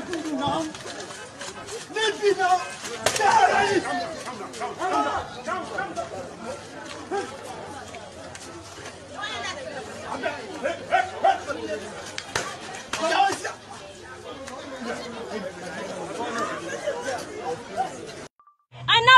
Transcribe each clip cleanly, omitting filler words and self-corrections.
And now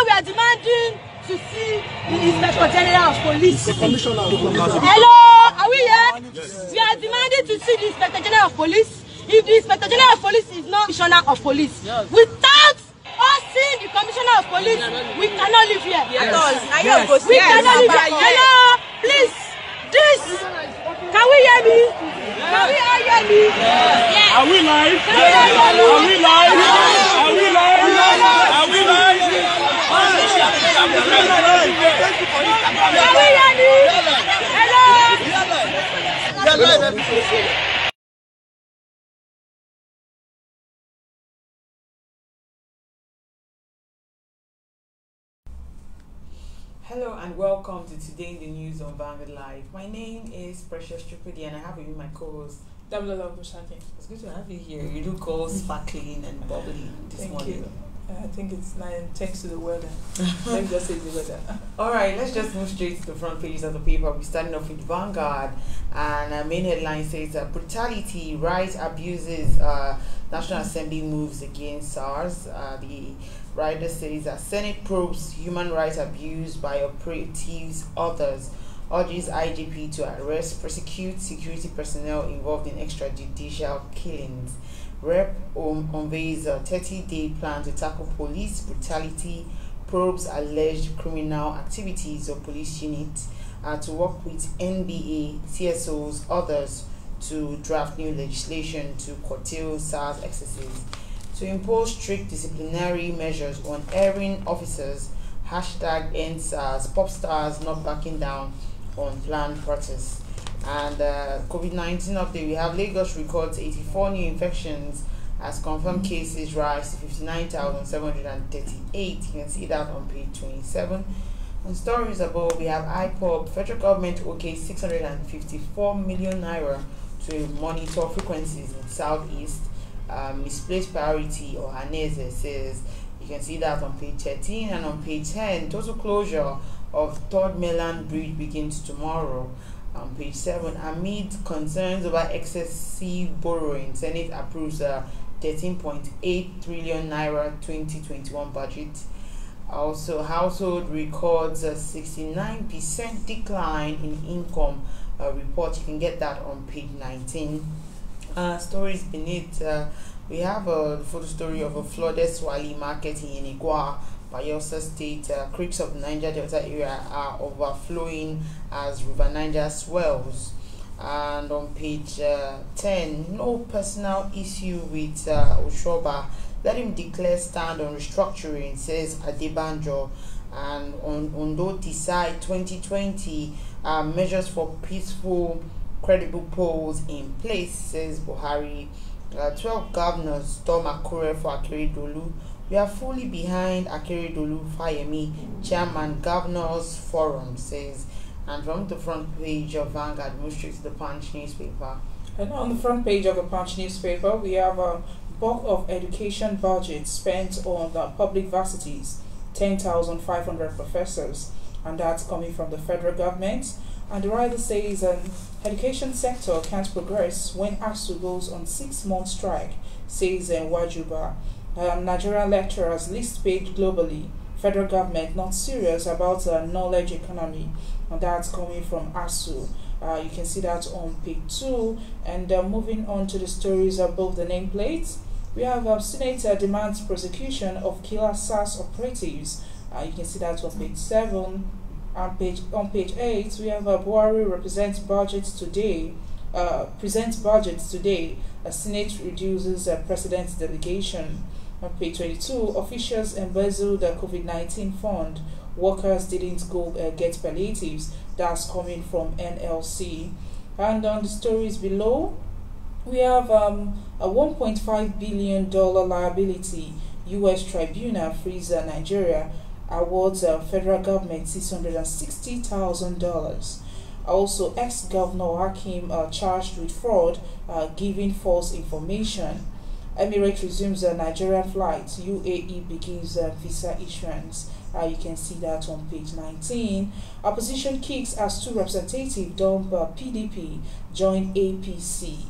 we are demanding to see the Inspector General of Police. Hello, are we here? Yes. We are demanding to see the Inspector General of Police. If the Inspector General of Police is not Commissioner of Police, yes, without us seeing the Commissioner of Police, we cannot live here. Yes. Yes. We cannot live here. Hello, please, this. Can we hear me? Can we all hear me? Yes. Are we live? Are we live? Are we live? Are we live? Can we hear me? Hello? Hello and welcome to Today in the News on Vanguard Live. My name is Precious Tripodi and I have with me my co-host It's good to have you here. You look all sparkling and bubbly this morning. You. I think it's nice thanks to the weather. Let me just say the weather. Alright, let's just move straight to the front pages of the paper. We're starting off with Vanguard, and our main headline says brutality, right abuses, National Assembly moves against SARS. The writer says that Senate probes human rights abuse by operatives, others, urges IGP to arrest, prosecute security personnel involved in extrajudicial killings. Rep unveils a 30-day plan to tackle police brutality, probes alleged criminal activities of police units, to work with NBA, CSOs, others to draft new legislation to curtail SARS excesses, to impose strict disciplinary measures on erring officers, hashtag end SARS, pop stars not backing down on planned protests. And COVID-19 update, we have Lagos records 84 new infections as confirmed cases rise to 59,738. You can see that on page 27. On stories above, we have IPOB, federal government okay 654 million naira to monitor frequencies in southeast. Misplaced priority, Ohanaeze says. You can see that on page 13. And on page 10, total closure of third mainland bridge begins tomorrow. On page 7, amid concerns over excessive borrowing, Senate approves a 13.8 trillion naira 2021 budget. Also, household records a 69% decline in income report. You can get that on page 19. Stories beneath, we have a photo story of a flooded Swahili market in Igwa, Bayelsa State. Creeks of the Niger Delta area are overflowing as River Niger swells. And on page 10, no personal issue with Oshoba. Let him declare stand on restructuring, says Adebanjo. And on ONDO Decide 2020, measures for peaceful, credible polls in place, says Buhari. 12 governors storm Akure for Akeredolu. We are fully behind Akeredolu Fayemi, Chairman Governors Forum, says. And from the front page of Vanguard, move straight to the Punch newspaper. And on the front page of the Punch newspaper, we have a bulk of education budget spent on the public varsities, 10,500 professors, and that's coming from the federal government. And the writer says education sector can't progress when ASUU goes on 6-month strike, says Wajuba. Nigerian lecturers least paid globally. Federal government not serious about knowledge economy, and that's coming from ASUU. You can see that on page 2. And moving on to the stories above the nameplates, we have Senator demands prosecution of killer SARS operatives. You can see that on page 7. On page 8, we have Buhari presents budgets today. Senate reduces President's delegation. On page 22, officials embezzled the COVID-19 fund. Workers didn't go get palliatives. That's coming from NLC. And on the stories below, we have a $1.5 billion liability. U.S. tribunal frees Nigeria, awards federal government $660,000. Also, ex-governor Hakim charged with fraud, giving false information. Emirates resumes Nigerian flights. UAE begins visa issuance. You can see that on page 19. Opposition kicks as two representatives dump PDP, join APC.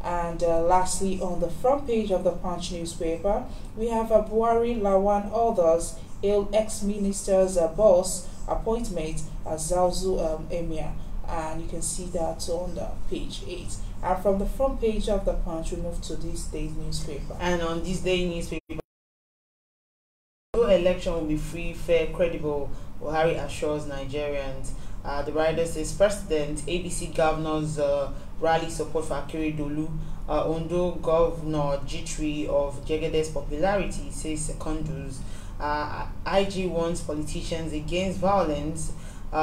And lastly, on the front page of the Punch newspaper, we have Buhari, Lawan, others, hail ex-minister's boss appointment as ASUU Emir. And you can see that on the page 8. And from the front page of the Punch, we move to this day's newspaper. And on this day's newspaper, no election will be free, fair, credible, Buhari assures Nigerians. The writer says President, ABC governors rally support for Akeredolu. Ondo Governor G3 of Jegede's popularity says secondaries. IG warns politicians against violence,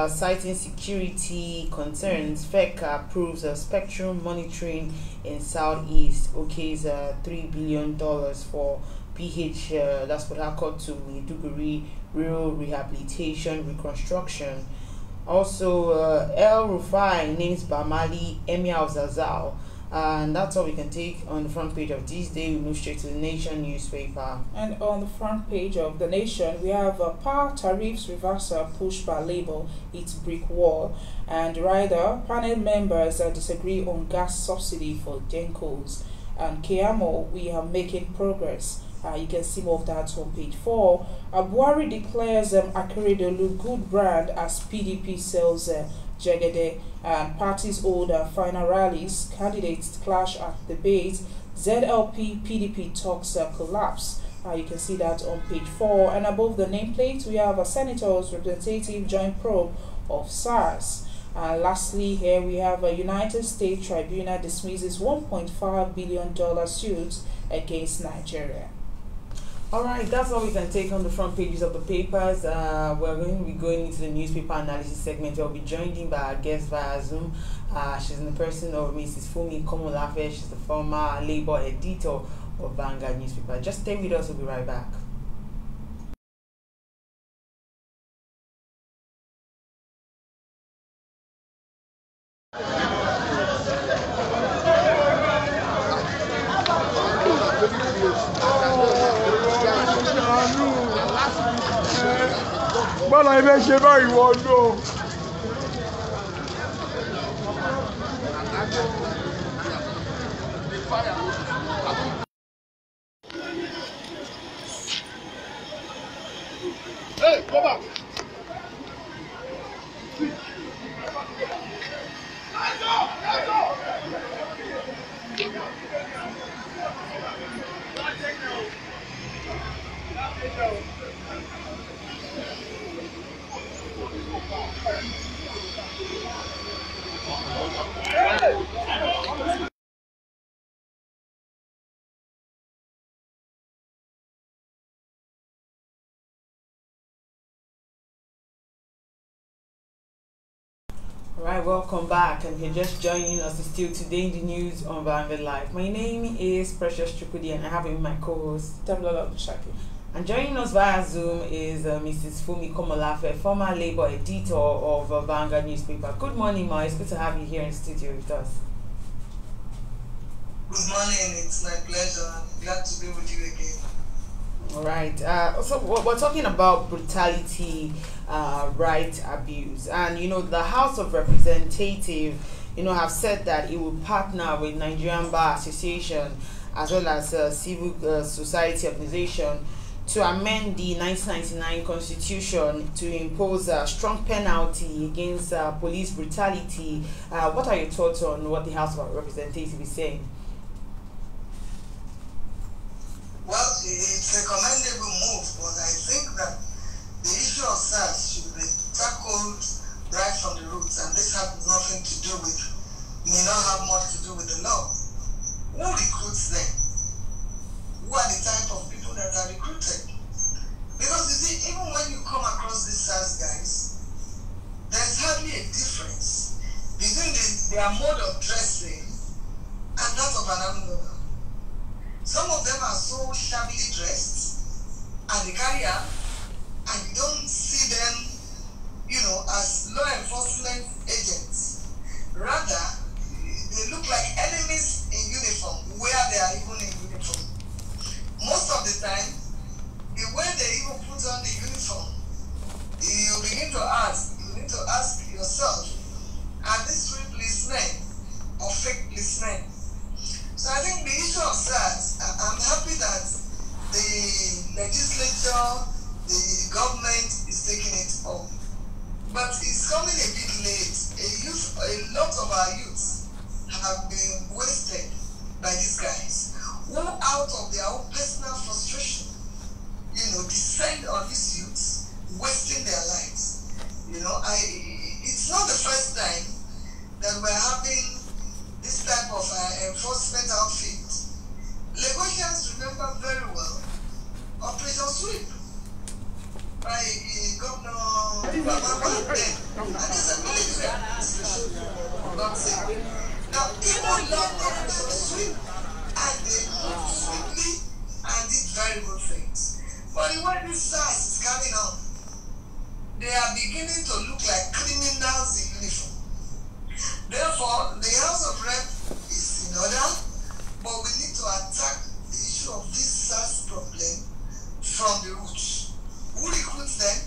citing security concerns. FEC approves spectrum monitoring in Southeast. OK's $3 billion for PH, that's Port Harcourt to Maiduguri, rural rehabilitation, reconstruction. Also, El Rufai names Bamali Emir of Zazao. And that's all we can take on the front page of this day. We move straight to the Nation newspaper. And on the front page of the Nation, we have power tariffs reversal pushed by Labour, its brick wall. And rather, panel members disagree on gas subsidy for Gencos. And Keamo, we are making progress. You can see more of that on page 4. Buhari declares Akeredolu good brand as PDP sells Jegede, and parties hold final rallies. Candidates clash at debate. ZLP PDP talks collapse. You can see that on page 4. And above the nameplate, we have a senator's representative joint probe of SARS. Lastly, here we have a United States tribunal dismisses $1.5 billion suit against Nigeria. Alright, that's all we can take on the front pages of the papers. We're going to be going into the newspaper analysis segment. We'll be joined in by our guest via Zoom. She's in the person of Mrs. Fumi Komolafe. She's the former Labour editor of Vanguard newspaper. Just stay with us, we'll be right back. Well, I mentioned very well, no. Hey, go back. Alright, welcome back, and if you're just joining us, it's still Today in the News on Vanguard Live. My name is Precious Chukudi, and I have my co-host Tamlola Bushaki. And joining us via Zoom is Mrs. Fumi Komolafe, former Labour editor of Vanguard newspaper. Good morning, Ma. It's good to have you here in the studio with us. Good morning. It's my pleasure. Glad to be with you again. All right. So we're talking about brutality, right abuse, and the House of Representatives, have said that it will partner with Nigerian Bar Association as well as civil society organization to amend the 1999 Constitution to impose a strong penalty against police brutality. What are your thoughts on what the House of Representatives is saying? Well, it's a commendable move, but I think that the issue of SARS should be tackled right from the roots, and this has nothing to do with, may not have much to do with the law. Who recruits them? Who are the type of people that are recruited? Because you see, even when you come across these SARS guys, there's hardly a difference between their mode of dressing and that of an armed robber. Some of them are so shabbily dressed and they carry out, and you don't see them, as law enforcement agents. Rather, they look like enemies in uniform, where they are even in uniform. of our youths have been wasted by these guys who, out of their own personal frustration, descend on these youths, wasting their lives. It's not the first time that we're having this type of enforcement outfit. Lagosians remember very well Operation Sweep by Governor Biafra then, and it's a military administration. Now, people love Operation Sweep, and they moved swiftly and did very good things. But when this SARS is coming on, they are beginning to look like criminals in uniform. Therefore, the House of Rep is in order, but we need to attack the issue of this SARS problem from the roots. Who recruits them?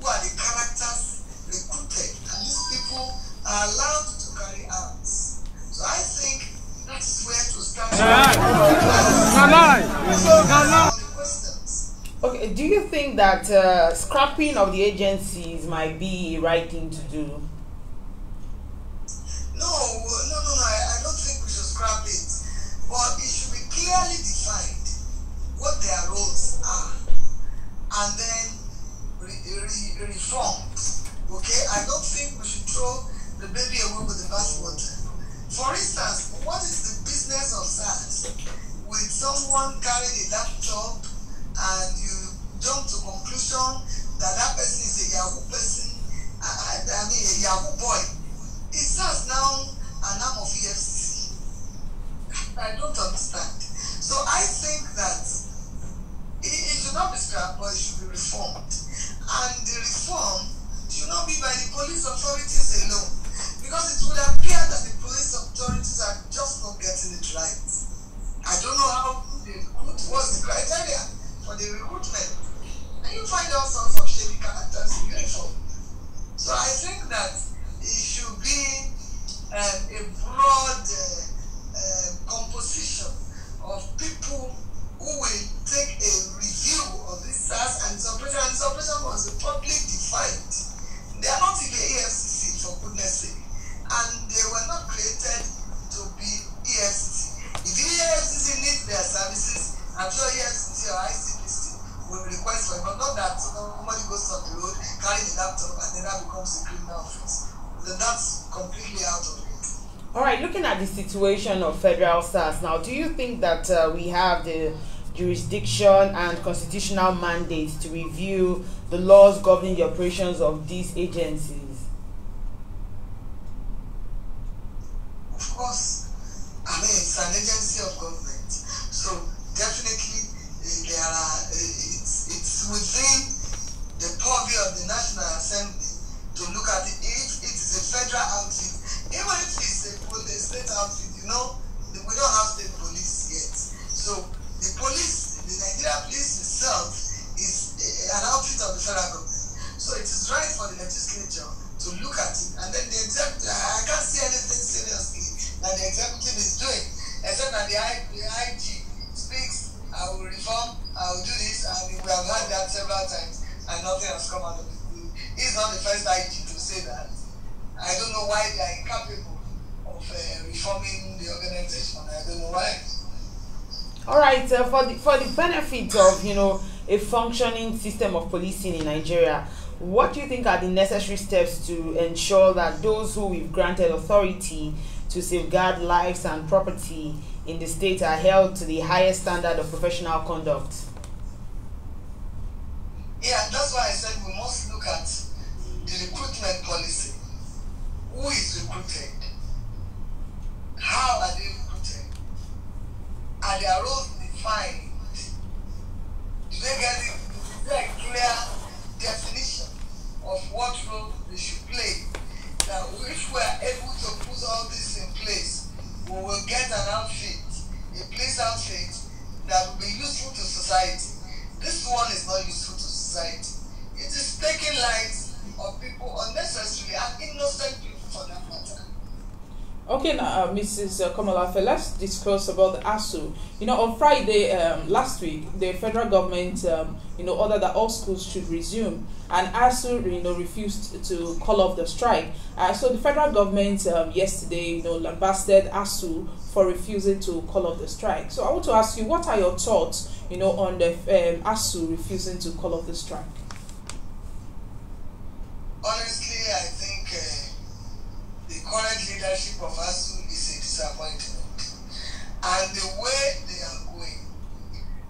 Who are the characters recruited? And these people are allowed to carry arms. So I think that's where to start. Okay, do you think that scrapping of the agencies might be a right thing to do? No, I don't think we should scrap it. But it should be clearly defined what their roles are. And then reformed. Okay? I don't think we should throw the baby away with the bathwater. For instance, what is the business of SARS? With someone carrying a laptop and you jump to conclusion that that person is a Yahoo person, a Yahoo boy. Is SARS now an arm of EFCC? I don't understand. So I think that it should not be scrapped, but it should be reformed. And the reform should not be by the police authorities alone, because it would appear that the police authorities are just not getting it right. I don't know how they recruit, what's the criteria for the recruitment. And you find all sorts of shady characters in uniform. So I think that it should be a broad composition of people who will take a review of this SARS and its operation. And its operation was publicly defined. They are not in the EFCC, for goodness sake. And they were not created to be EFCC. If the EFCC needs their services, I'm sure EFCC or ICPC will request for it, but not that somebody goes on the road carrying a laptop and then that becomes a criminal offense. Then that's completely out of it. All right, looking at the situation of federal SARS now, do you think that we have the jurisdiction and constitutional mandate to review the laws governing the operations of these agencies? Of course. I mean, it's an agency of government. So definitely it's within the purview of the National Assembly to look at it. If it is a federal outfit, even if it's a state outfit, we don't have state police yet. So the Nigeria police itself is an outfit of the federal government. So it is right for the legislature to look at it, and then the executive, I can't see anything seriously that the executive is doing, except that the IG speaks, I will reform, I will do this, and we have had that several times, and nothing has come out of it. He's not the first IG to say that. I don't know why they are incapable of reforming the organization. I don't know why. All right, for the benefit of a functioning system of policing in Nigeria, what do you think are the necessary steps to ensure that those who we've granted authority to safeguard lives and property in the state are held to the highest standard of professional conduct? Yeah, that's why I said we must look at the recruitment policy. Who is recruited? How are they recruited? Are their roles defined? Do they get it? Is there a clear definition of what role they should play? Now, if we are able to put all this in place, we will get an outfit, a police outfit that will be useful to society. This one is not useful to society. It is taking lives of people unnecessarily and innocent people for that matter. Okay, now, Mrs. Komalafe, let's discuss about the ASUU. You know, on Friday last week, the federal government, ordered that all schools should resume, and ASUU, refused to call off the strike. So the federal government yesterday, lambasted ASUU for refusing to call off the strike. So I want to ask you, what are your thoughts, on the ASUU refusing to call off the strike? Honestly, I think the current leadership of ASUU is a disappointment. And the way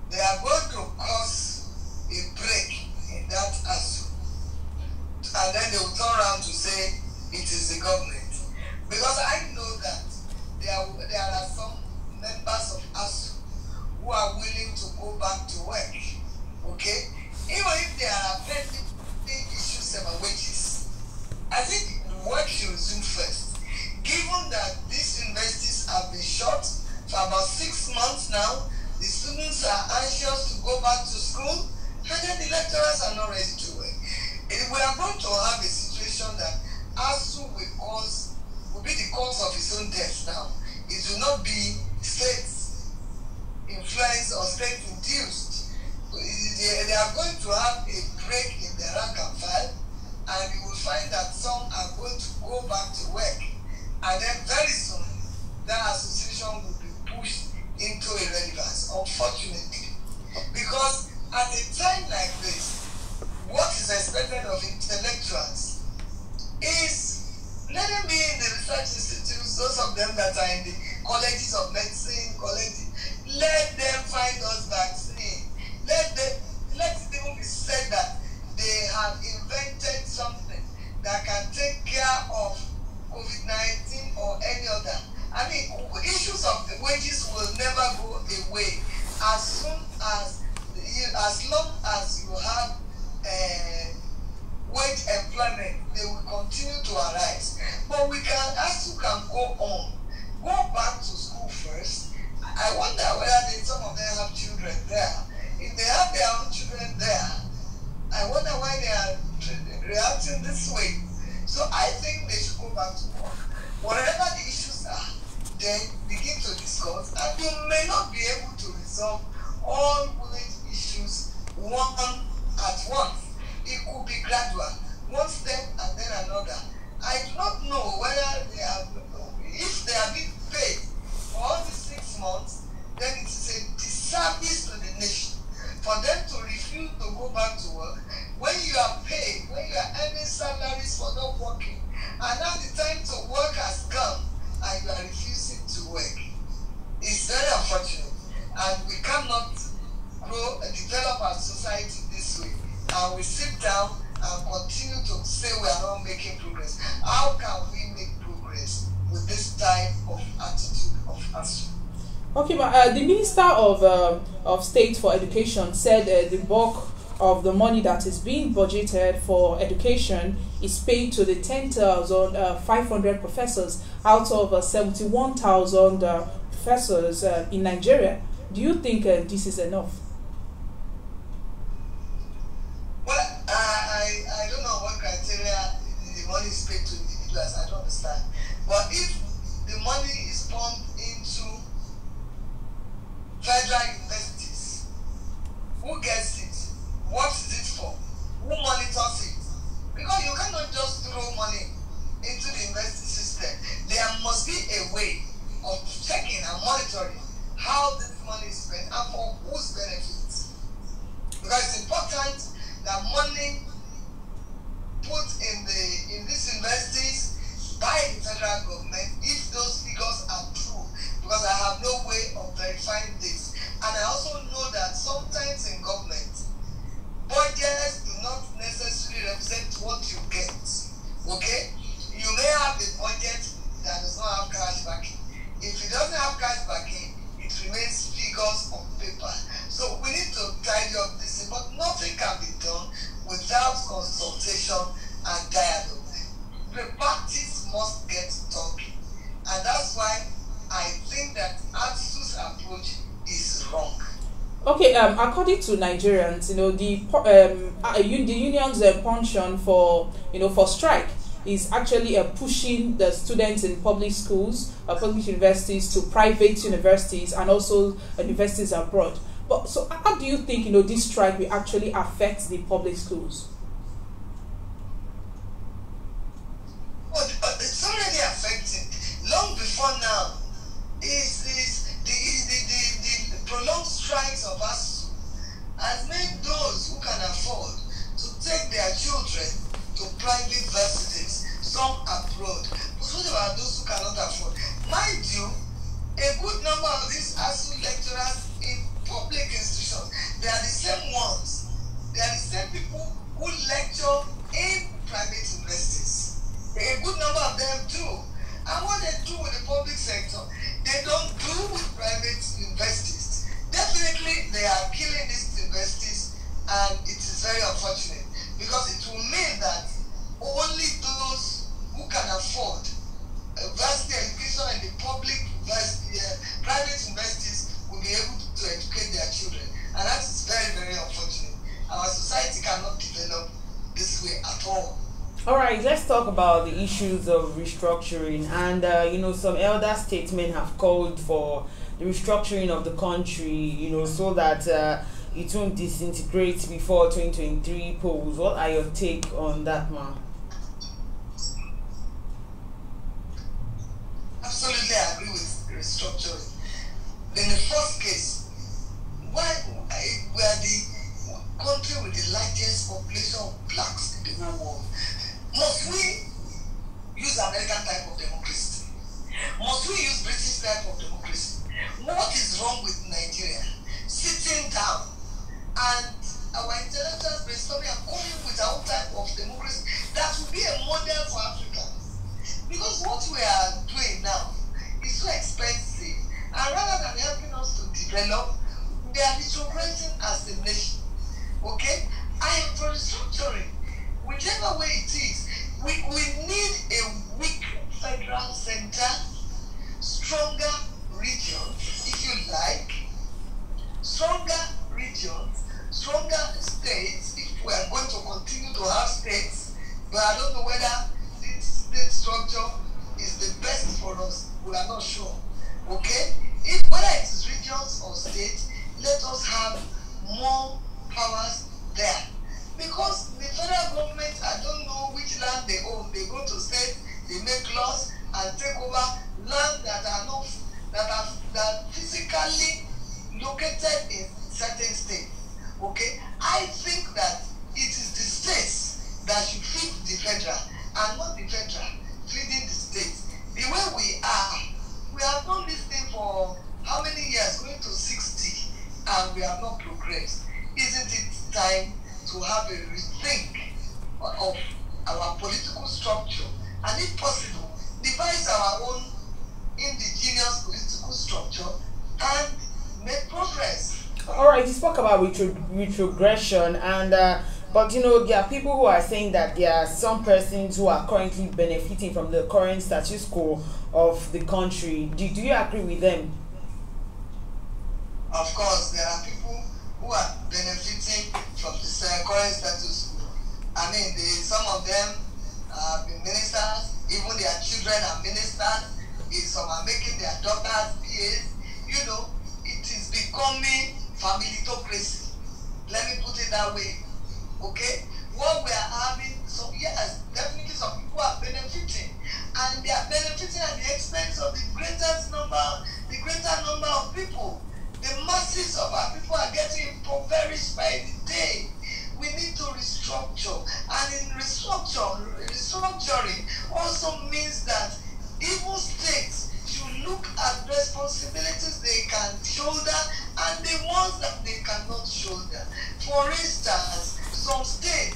they are going to cause a break in that ASUU. And then they will turn around to say it is the government. Because I know that there are some members of ASUU who are willing to go back to work. Okay? Even if they are pending issues about wages, I think work should resume first. Given that these universities have been shut for about 6 months now, the students are anxious to go back to school, and then the lecturers are not ready to work. We are going to have a situation that ASUU will be the cause of its own death now. It will not be state influence or state induced. They are going to have a break in their rank and file, and you will find that some are going to go back to work, and then very soon that association will be pushed into irrelevance, unfortunately. Because at a time like this, what is expected of intellectuals is, let them be in the research institutes, those of them that are in the colleges of medicine, let them find us vaccine. Let it even be said that they have invented something that can take care of COVID-19 or any other. I mean, issues of the wages will never go away as long as you have wage employment. They will continue to arise. But ASUU can go back to school first. I wonder whether some of them have children there. If they have their own children there, I wonder why they are reacting this way. So I think they should go back to work. Whatever the issues are, then begin to discuss, and you may not be able to resolve all wage issues one at once. It could be gradual, one step and then another. I do not know whether if they have been paid for all these 6 months, then it is a disservice to the nation for them to refuse to go back to work when you are paid, when you are earning salaries for not working, and now the time to work has come and you are refusing to work. It's very unfortunate, and we cannot grow and develop our society this way, and we sit down and continue to say we are not making progress. How can we make progress with this type of attitude of ASUU? Okay, but the Minister of State for Education said the bulk of the money that is being budgeted for education is paid to the 10,500 professors out of 71,000 professors in Nigeria. Do you think this is enough? Well, I don't know what criteria the money is paid to individuals. I don't understand. But if the money is pumped into federal universities, who gets it? What is it for? Who monitors it? Because you cannot just throw money into the university system. There must be a way of checking and monitoring how this money is spent and for whose benefits. Because it's important that money put in these universities by the federal government, if those figures are true, because I have no way of verifying this. And I also know that sometimes in government, budgets do not necessarily represent what you get. Okay? You may have a budget that does not have cash backing. If it doesn't have cash backing, it remains figures on paper. So we need to tidy up this, but nothing can be done without consultation and dialogue. The parties must get talking. And that's why I think that ASUU's approach is wrong. Okay, according to Nigerians, the union's penchant for strike is actually pushing the students in public schools, public universities to private universities and also universities abroad. But so how do you think, this strike will actually affect the public schools? Well, it's already affecting. Long before now, is the prolonged strikes of ASUU has made those who can afford to take their children to private universities, some abroad. But what about those who cannot afford? Mind you, a good number of these ASUU lecturers in public institutions, they are the same ones. They are the same people who lecture in private universities. A good number of them do. And what they do with the public sector, they don't do with private universities. Definitely, they are killing these universities, and it is very unfortunate because it will mean that only those who can afford university education in the public private universities will be able to educate their children, and that is very, very unfortunate. Our society cannot develop this way at all. All right, let's talk about the issues of restructuring. And some elder statesmen have called for the restructuring of the country, so that it won't disintegrate before 2023 polls. What are your take on that, ma'am? Absolutely, I agree with restructuring. In the first case, why we are the country with the largest population of blacks in the whole world? Must we use American type of democracy? Must we use British type of democracy? What is wrong with Nigeria? Sitting down and our intellectuals brainstorming and coming with our own type of democracy that will be a model for Africa. Because what we are doing now is so expensive, and rather than helping us to develop, we are retrogressing as a nation. Okay? I am for restructuring. Whichever way it is, we need a weak federal center, stronger regions, if you like, stronger regions, stronger states, if we are going to continue to have states. But I don't know whether this state structure is the best for us. We are not sure. Okay? Whether it is regions or states, let us have more powers there. Because the federal government, I don't know which land they own. They go to states, they make laws and take over land that are physically located in certain states. Okay, I think that it is the states that should feed the federal, and not the federal feeding the states. The way we have done this thing for how many years? Going to 60, and we have not progressed. Isn't it time to have a rethink of our political structure, and if possible, devise our own indigenous political structure and make progress? All right, you spoke about retrogression, and but there are people who are saying that there are some persons who are currently benefiting from the current status quo of the country. Do you agree with them? Of course, there are people who are benefiting from this current status quo. I mean, some of them have been ministers, even their children are ministers, some are making their daughters PAs. It is becoming familitocracy. Let me put it that way. Okay? What we are having, so yes, definitely some people are benefiting, and they are benefiting at the expense of the greater number of people. The masses of our people are getting impoverished by the day. We need to restructure, and in restructuring also means that even states should look at responsibilities they can shoulder and the ones that they cannot shoulder. For instance, some states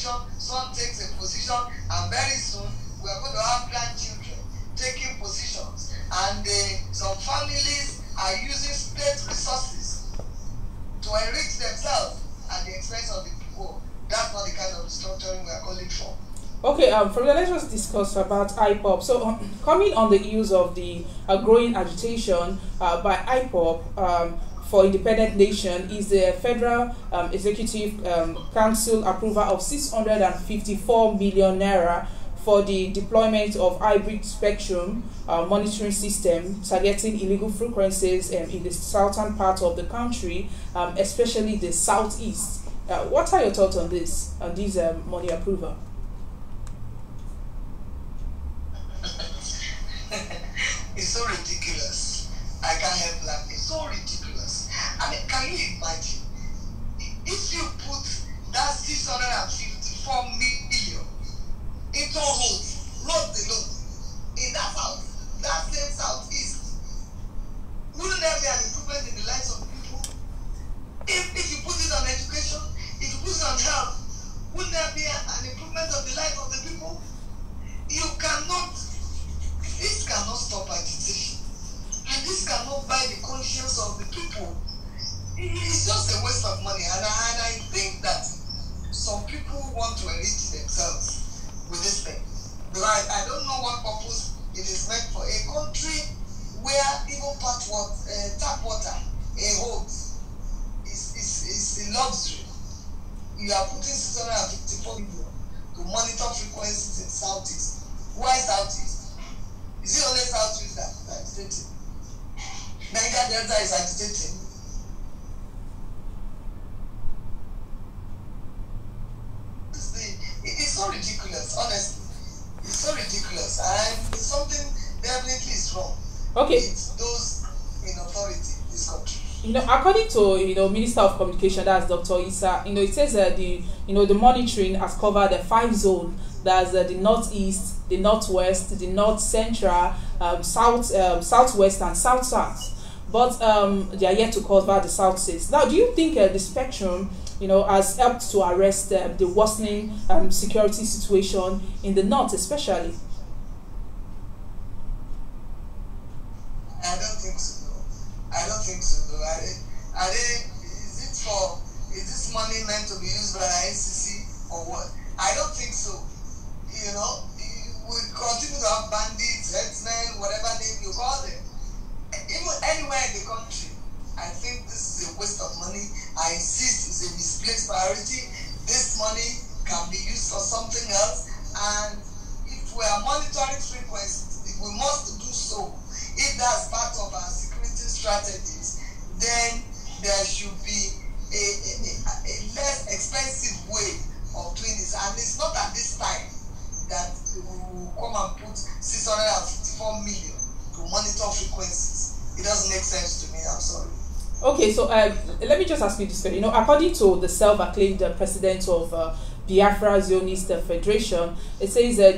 position, son takes a position, and very soon we are going to have grandchildren taking positions. And some families are using state resources to enrich themselves at the expense of the poor. That's not the kind of restructuring we are calling for. Okay, from there, let's just discuss about IPOB. So, coming on the heels of the growing agitation by IPOB for independent nation is the Federal Executive Council approval of 654 million naira for the deployment of hybrid spectrum monitoring system targeting illegal frequencies in the southern part of the country, especially the southeast. What are your thoughts on this money approval? It's so ridiculous. I can't help laughing. It's so ridiculous. I mean, can you imagine if you put that 654 million into roads alone in that south, that same southeast, wouldn't there be an improvement in the lives of people? If you put it on education, if you put it on health, wouldn't there be an improvement of the life of the people? You cannot. This cannot stop agitation, and this cannot buy the conscience of the people. It's just a waste of money, and I think that some people want to enrich themselves with this thing. But I don't know what purpose it is meant for. A country where even tap water, a hose, is a luxury. You are putting 654 million to monitor frequencies in Southeast. Why Southeast? Is it only Southeast that is agitating? Niger Delta is agitating. It's so ridiculous, honestly. It's so ridiculous. And something definitely is wrong. Okay. It's those in authority in this country. According to Minister of Communication, that's Dr. Issa, it says that the monitoring has covered the 5 zones. That's the northeast, the northwest, the north central, southwest, and south. But they are yet to cover the southeast. Now, do you think the spectrum, has helped to arrest the worsening security situation in the north, especially? I don't think so. I don't think so. Is this money meant to be used by NCC or what? I don't think so. We continue to have bandits, headsmen, whatever name you call them. Even anywhere in the country, I think this is a waste of money. I insist it's a misplaced priority. This money can be used for something else. And if we are monitoring frequencies, we must do so. If that's part of our security strategies, then there should be a less expensive way of doing this. And it's not at this time that we will come and put 654 million to monitor frequencies. It doesn't make sense to me. I'm sorry. Okay, so let me just ask you this. According to the self-acclaimed president of Biafra Zionist Federation, it says that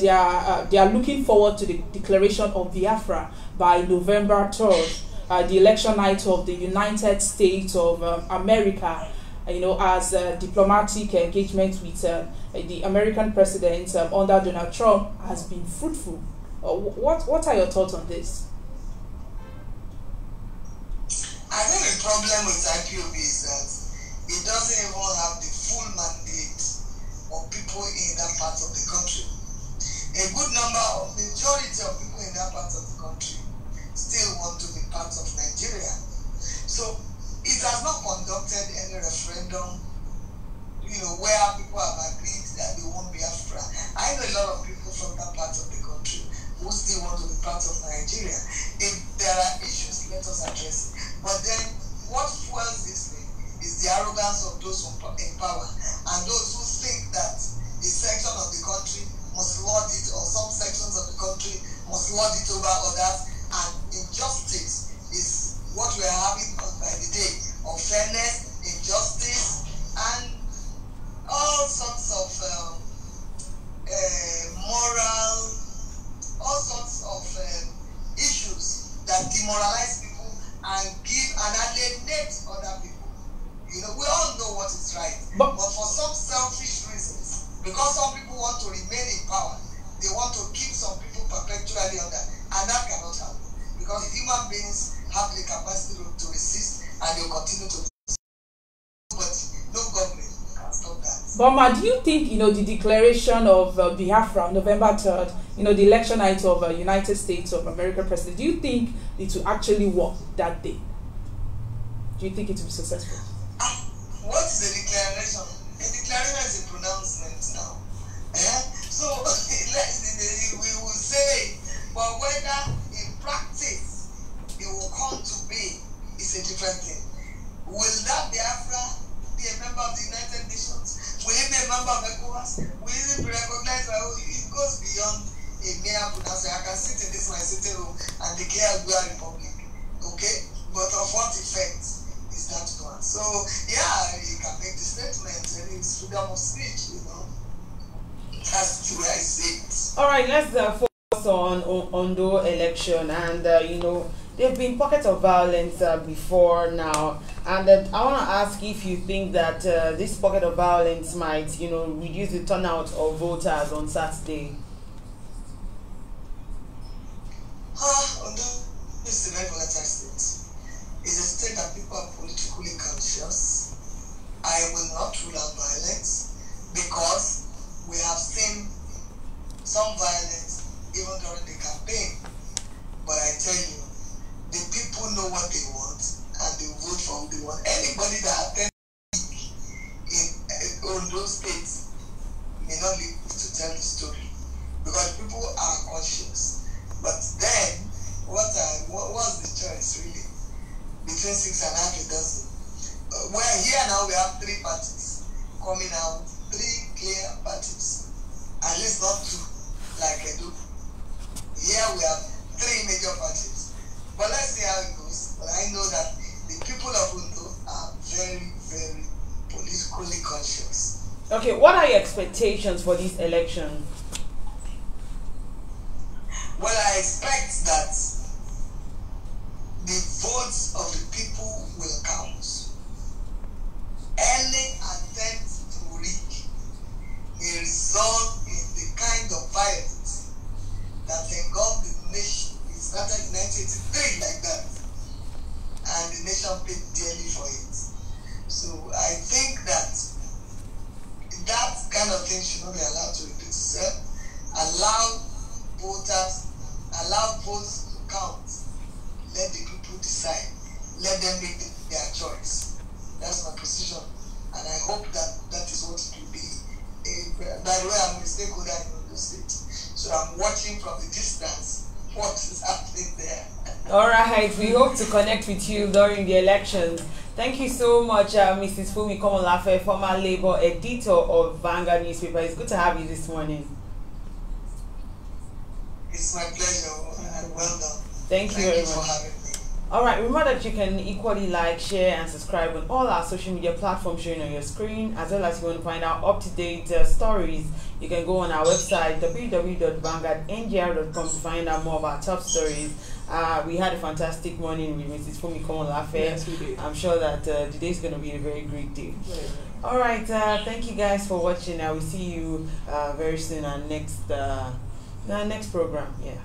they are looking forward to the declaration of Biafra by November 3rd, the election night of the United States of America. As diplomatic engagement with the American president under Donald Trump has been fruitful. What are your thoughts on this? I think the problem with IPOB is that it doesn't even have the full mandate of people in that part of the country. A good majority of people in that part of the country still want to be part of Nigeria. So it has not conducted any referendum, where people have agreed that they won't be Biafra. I know a lot of people from that part of the country who still want to be part of Nigeria. If there are issues, let us address it. But then, what fuels this thing is the arrogance of those in power and those who think that a section of the country must lord it, or some sections of the country must lord it over others, and injustice is what we are having by the day. Unfairness, injustice, and all sorts of moral, all sorts of issues that demoralize people and alienate other people. We all know what is right, but for some selfish reasons, Because some people want to remain in power. They want to keep some people perpetually under, and that cannot happen. Because human beings have the capacity to resist, and they will continue to resist. But no government can stop that. But Ma, do you think, the declaration of Biafra on November 3rd, the election night of United States of America president, do you think it will actually work that day? Do you think it will be successful? What is a declaration? A declaration is a pronouncement now. So we will say, but whether in practice it will come to be is a different thing. Will that Biafra be a member of the United Nations? Will it be a member of ECOWAS? Will it be recognized by all? It goes beyond a mere pronouncement. I can sit in this my sitting room and declare we are republic. Okay? But of what effect is that one? So yeah, you can make the statement and it's freedom of speech, That's the way I see it. All right, let's focus on ONDO election, and there have been pockets of violence before now, and I want to ask if you think that this pocket of violence might, reduce the turnout of voters on Saturday. ONDO is a very volatile state. It's a state that people are politically conscious. I will not rule out violence because we have seen some violence even during the campaign. But I tell you, the people know what they want and they vote for who they want. Anybody that attends in those states may not live to tell the story because people are conscious. But then, what's the choice really between 6 and half a dozen? Well, here now we have 3 parties coming out, 3 clear parties, at least not 2 like I do. Here we have 3 major parties. But let's see how it goes. But I know that the people of Ondo are very, very politically conscious. Okay, what are your expectations for this election? Well, I expect that the votes of the people will count. Any attempt to rig may result in the kind of violence that engulfed the nation. It started in 1983 like that, and the nation paid dearly for it. So I think that kind of thing should not be allowed to repeat itself. Allow voters, allow votes to count. Let the people decide. Let them make their choice. That's my position, and I hope that that is what it will be. By the way, I'm a stakeholder in the state, so I'm watching from the distance what is happening there. All right, we hope to connect with you during the elections. Thank you so much, Mrs. Fumi Komolafe, former Labour editor of Vanguard newspaper. It's good to have you this morning. It's my pleasure, and well done. Thank you very much for having me. All right, remember that you can equally like, share, and subscribe on all our social media platforms showing on your screen, as well as if you want to find out up-to-date stories. You can go on our website www.vanguardngr.com to find out more of our top stories. We had a fantastic morning with Mrs. Fumi Komolafe. Yes, we did. I'm sure that today is going to be a very great day. All right, thank you guys for watching. I will see you very soon on next program. Yeah.